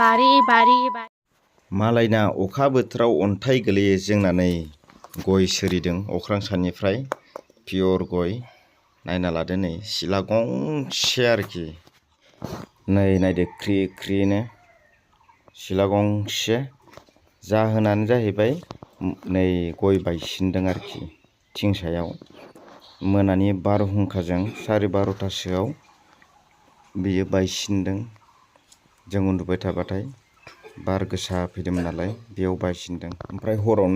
बारि मालायना अखा बोथोराव अन्थाइ गोलैयो जोंना नै गय सोरिदों अख्रां सानिफ्राय पियर गय नायना लादो नै सिला गंसे आरोखि नै नायदो ख्रि ख्रिनो सिला गंसे जाहोनानो जाहैबाय नै गय बायसिनदों आरोखि थिं सायाव मोनानि बारहुंखाजों 12:30सोआव बियो बायसिनदों जों उन्दुबाय थाबाथाय बार गोसा फैदोंमोन नालाय बेयाव बायसिनदों ओमफ्राय हराव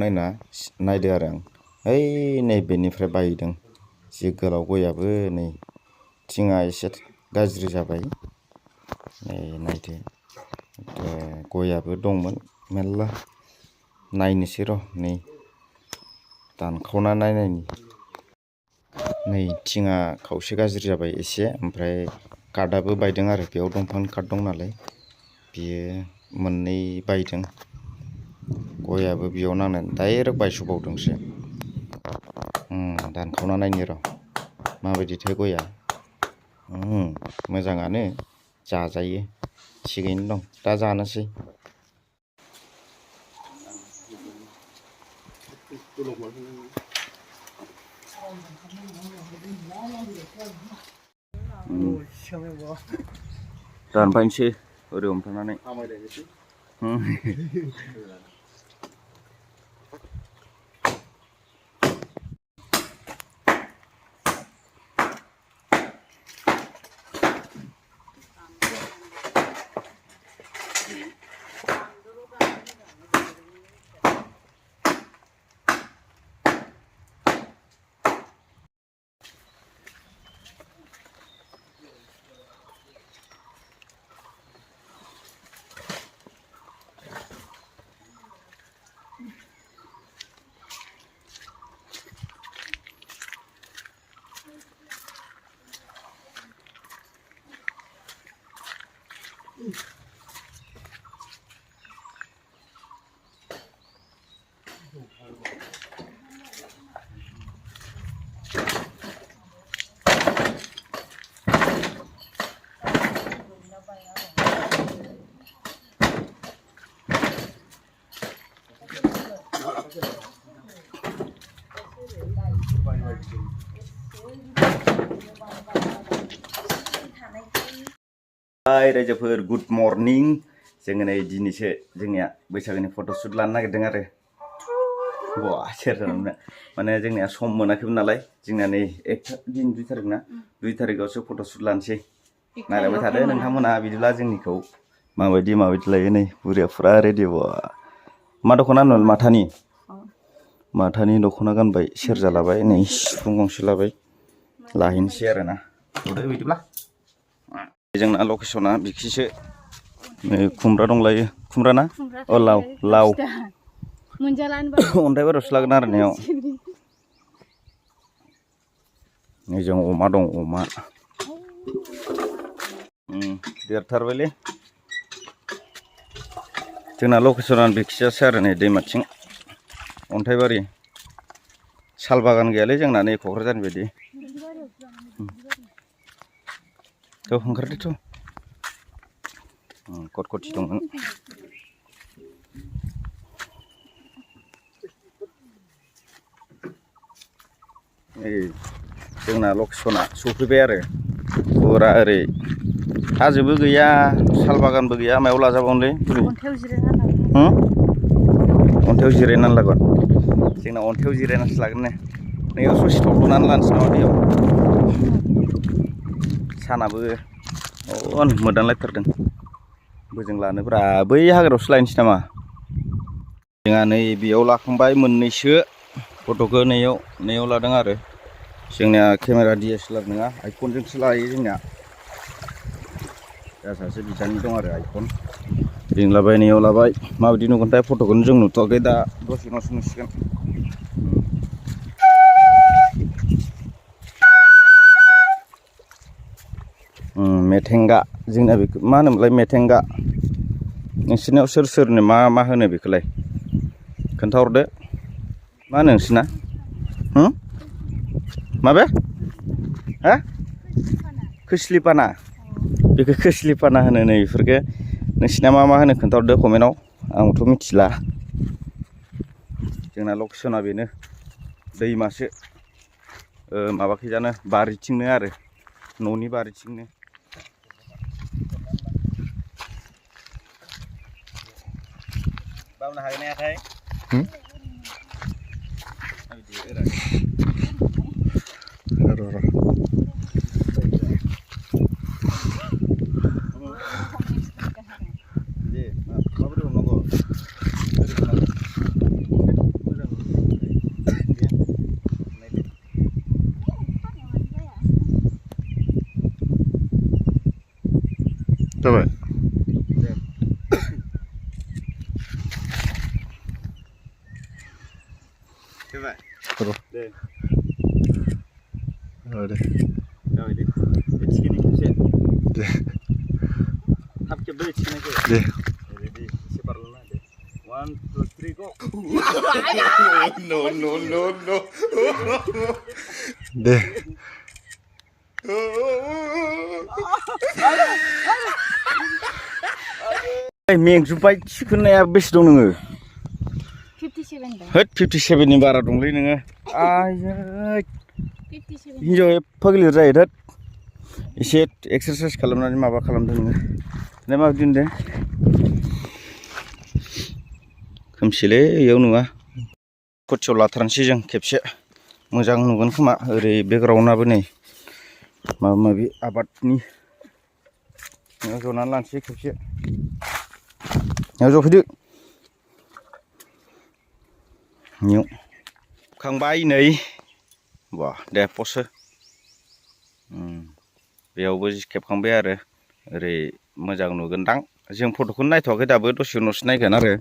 नायदो आरो आं ओइ नैबेनिफ्राय बायदों जि गोलाव गयाबो नै थिङा एसे गाज्रि जाबाय नै नायदो गयाबो दंमोन मेल्ला नायनोसै र' नै दानखावना नायनायनि नै थिङा खावसे गाज्रि जाबाय एसे ओमफ्राय काटआबो बायदों आरो बेयाव दंफांनि काट दं नालाय बियो मोननै बायदों गयाबो बेयाव नांनानै डाइरेक्ट बायस'बावदोंसो दानखावना नायनि र' माबायदिथाय गया मोजाङानो जाजायो थिगैनो दं दा जानोसै दानफायनोसै ओरै हमथानानै हाय रायजोफोर गुड मर्निं जोङो नै दिनैसो जोंनिया बैसागोनि फट'शुट लानो नागिरदों आरो बा सेरजानो माने जोंनिया सम मोनाखैमोन नालाय जोंना नै 2 तारिख ना 2 तारिखआवसो फट'शुट लानोसै नायलायबाय थादो नोंथांमोना बिदिब्ला जोंनिखौ माबायदि लायो नै बुरिया फुरा रेडि मा दख'ना होनोमोन माथानि दख'ना गानबाय सेरजा लाबाय नै सिफुं गंसे लाबाय लाहैनोसै आरोना बिदिब्ला जोंना लकेसना बिखिसो खुमब्रा दंलायो खुमब्रा ना लाव अन्थाइ बारियावसो लागोन आरो नेयाव नै जों अमा दं अमा देरथारबायलै जोंना लकेसना बिखिजासो आरो नै दैमाथिं अन्थाइबारि साल बागान गैयालै जोंना नै क'क्राझारनि बायदि ओंखारदोथ' कटकटि दंमोन जोंना लकेसना सफैबाय आरो फुरा ओरै हाजोबो गैया साल बागानबो गैया मायाव लाजाबावनोलै अन्थायाव जिरायनानै लागोन जोंना अन्थायाव जिरायनानैसो लागोन ने नैयाव ससे थब्ल'नानै लानोसै नामा दैयाव सानाबो मोदानलायथारदों बोजों लानोब्रा बै हाग्रायावसो लायनोसै नामा जोंहा नै बेयाव लाखांबाय मोननैसो फट'खौ नैयाव लादों आरो जोंनिया केमेरा DSLR नङा आइफनजोंसो लायो जोंनिया सासे बिदानि दं आरो आइफन जों लाबाय नैयाव लाबाय माबायदि नुगोनथाय फट'खौनो जों नुथ'वाखै दा दसे उनावसो नुसिगोन मेथेंगा जोंना बेखौ मा होनोमोनलाय मेथेंगा नोंसोरनियाव सोरनो मा होनो बेखौलाय खोन्थाहरदो मा होनो नोंसोरना माबे हा खोस्लिपाना बेखौ खोस्लिपाना होनो नै बेफोरखौ नोंसिना मा मा होनो खोन्थाहरदो कमेन्टआव आंथ' मिथिला जोंना लकेसना बेनो दैमासो माबाखैजानो बारिथिंनो आरो न'नि बारिथिंनो बावनो हागोन ना हायाथाय जाबाय र' दे दे थाब खेबदो थिखिनायखौ दे रेडि एसे बारलांना दे 1 2 3 गो no दे मेंजोब्बाय थिखोनाया बेसे दं नोङो 57 दा होद 57 नि बारा दंलै नोङो आयै 57 हिनजाव एफा गिलिर जायो होद एसे एक्सारसाइस खालामनानै माबा खालामदों नोङो ना माबायदि होनदों खोमसिलै इयाव नुवा खथियाव लाथारनोसै जों खेबसे मोजां नुगोन खोमा ओरै बेकग्राउन्डआबो नै माबा माबि आबादनि जनानै लानोसै खेबसे जफैदो नियाव खांबाय नै बा दे पसो बेयावबो खेबखांबाय आरो ओरै मोजां नुगोनदां जों फट'खौनो नायथ'वाखै दाबो दसे उनावसो नायगोन आरो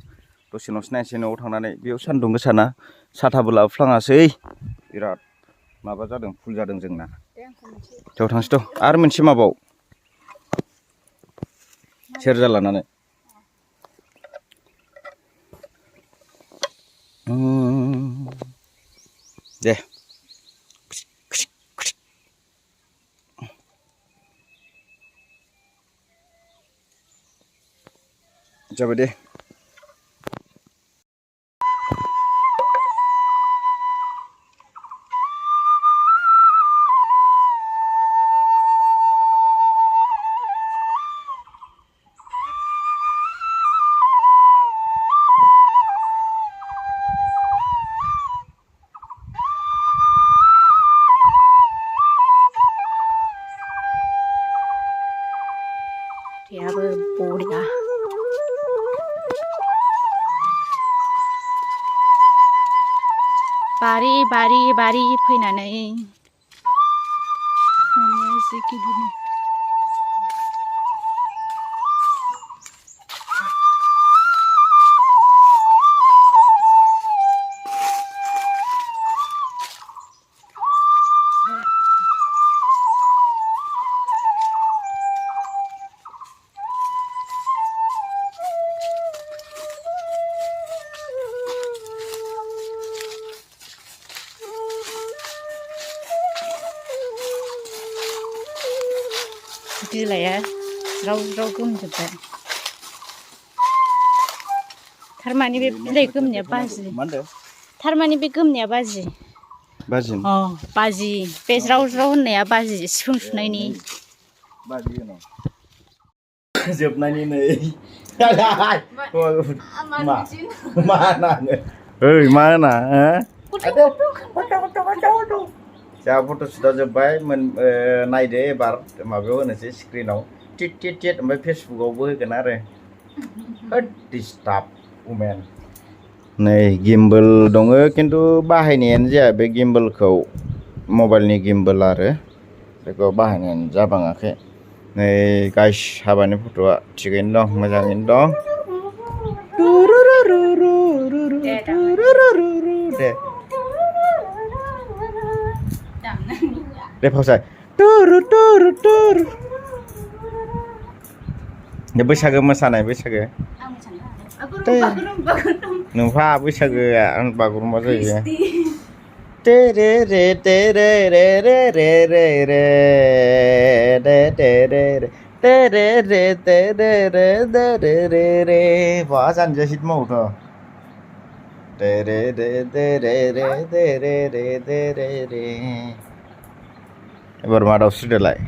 दसे उनावसो नायनोसै न'आव थांनानै बेयाव सान्दुं गोसाना साथाबो लाबोफ्लाङासै बिराद माबा जादों फुल जादों जोंना थेव थांसैथ' आरो मोनसे माबाव सेरजा लानानै दे जाबाय दे याबो बरिया बारि बारि बारि फैनानै बिलाइआ ज्राव ज्राव गोमजोब्बाय थारमाने बे बिलाइ गोमनाया बाजि थारमाने बे गोमनाया बाजि बाजि अ बाजि बे ज्राव ज्राव होननाया बाजि सिफुं सुनायनि बाजि जोबनायनि नै मा नाङो ओइ मा होना जा फट'सुटआ जोब्बाय नायदो एबार माबायाव होनोसै स्क्रिनाव टिट टिट टिट ओमफ्राय फेसबुकआवबो होगोन आरो होद डिस्टार्ब वुमेन नै गिम्बल दङ खिन्थु बाहायनायानो जाया बे गिम्बलखौ मबाइलनि गिम्बल आरो बेखौ बाहायनायानो जाबाङाखै नै गाइस हाबानि फट'आ थिगैनो दं मोजाङैनो दं दे दे फावसाय बैसागो मोसानाय बैसागो नोंहा बैसागोआ आं बागुरुम्बा जायो रे रे रे रे रे रे रे रे रे रे रे रे Wah, jangan hit mau tuh. Ebar madau sudah lah.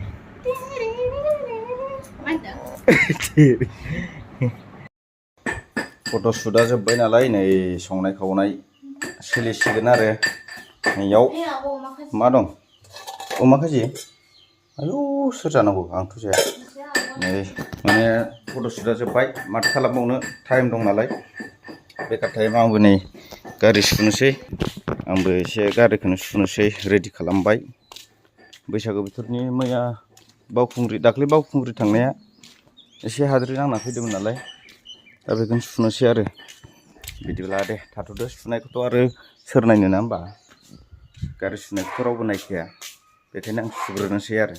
Foto sudah जोब्बाय नालाय नै संनाय खावनाय सोलिसिगोन आरो नैयाव मा दं अमा खाजि आयौ सोर जानांगौ आंथ' जाया नै माने फट' सुटआ जोब्बाय माथो खालामबावनो टाइम दं नालाय बेकार टाइम आंबो नै गारि सुनोसै आंबो एसे गारिखौनो सुनोसै रेडि खालामबाय बैसागु बोथोरनि मैया दाख्लै बावखुंग्रि थांनाया एसे हाद्रि नांना फैदोंमोन नालाय दा बेखौनो सुनोसै आरो बिदिब्ला दे थाथ'दो सुनायखौथ' आरो सोर नायनो ना होमबा गारि सुनायखौथ' रावबो नायखाया बेखायनो आं सुग्रोनोसै आरो